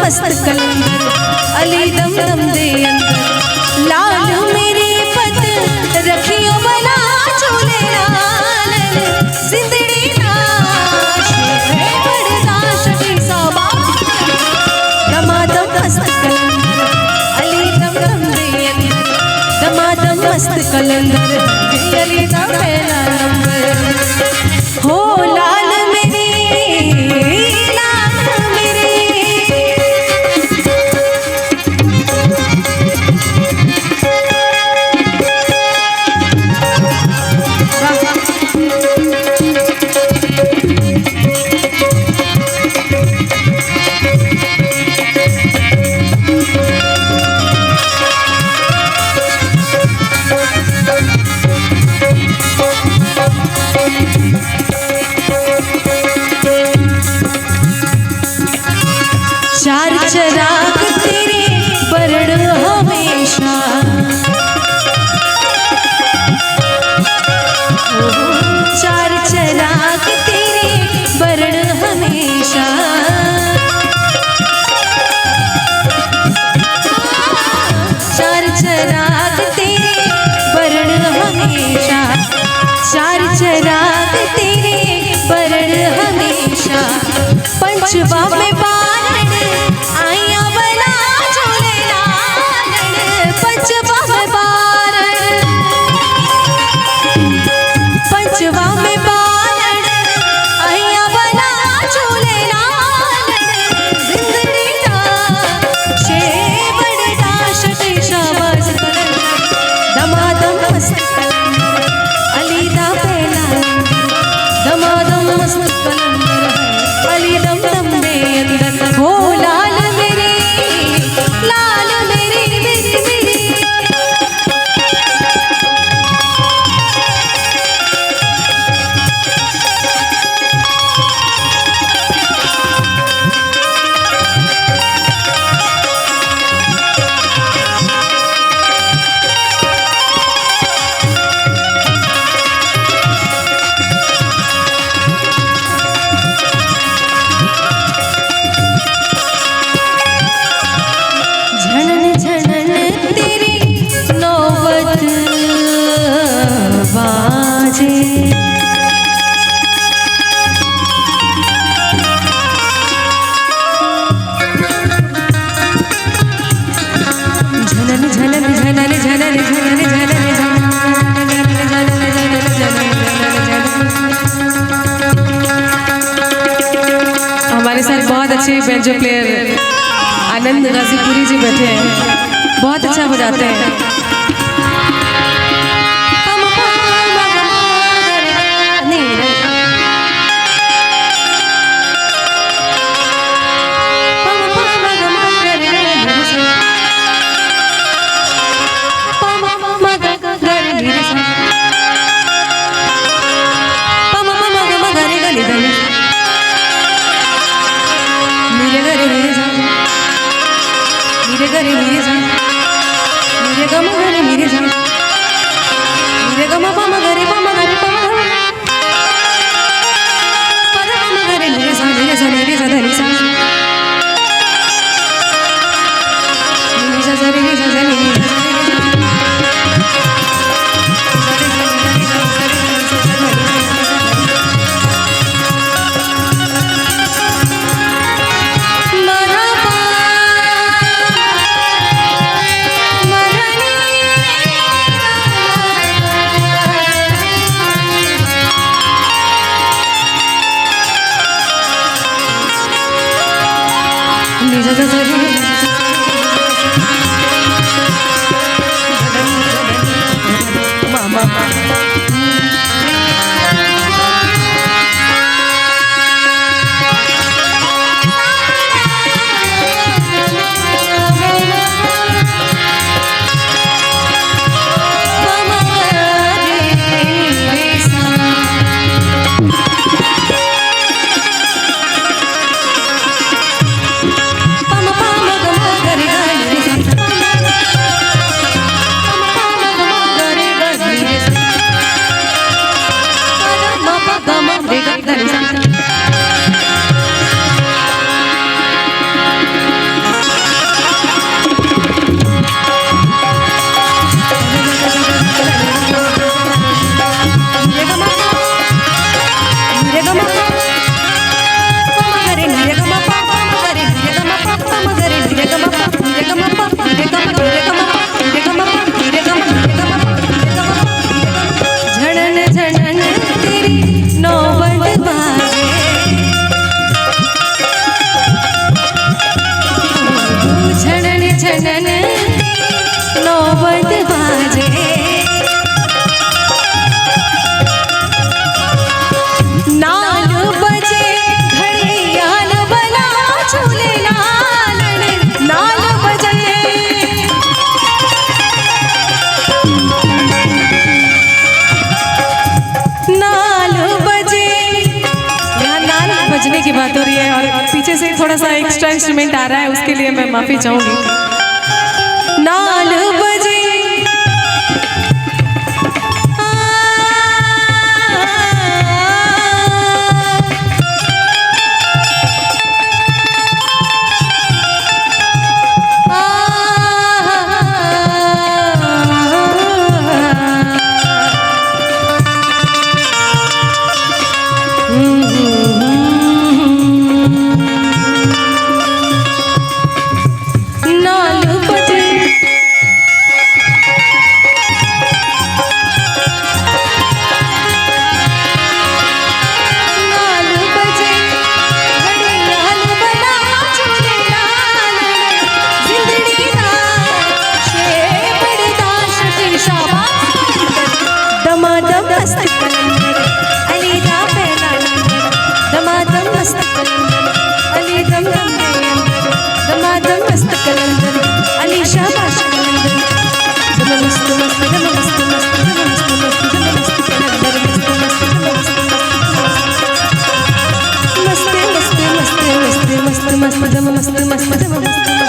मस्त कलंदर अली दम दम दे अंदर लाल मेरी पत रखियो बला चोले लाल जिंदड़ी नाश है बड़दा शकी साबा दमादम मस्त कलंदर अली दम दम दे अंदर दमादम मस्त कलंदर अली दा पहला नंबर हो लाल मेरी चार चराग तेरे बरण हमेशा चार चराग तेरे बरण हमेशा चार चराग तेरे बरण हमेशा चार चराग तेरे बरण हमेशा पंचवा में आइया बला चोले लाल पंचवा में बारण पंचवा में बारण आइया बला चोले लाल जिंदड़ी दा शे बड़दा शकी शाबाश कलंदर दमादम मस्त कलंदर अली दा पहला दमादम मस्त कलंदर अली दम दम दे अंदर हो लाल मेरी हमारे साथ बहुत अच्छे बेंजो प्लेयर आनंद गाजीपुरी जी बैठे हैं, बहुत अच्छा बजाते हैं। की बात हो रही है और पीछे से थोड़ा सा एक्स्ट्रा इंस्ट्रूमेंट आ रहा है, उसके लिए मैं माफी चाहूंगी। नाल बजे मस्त मस्त मस्त मस्त मस्त मस्त मस्त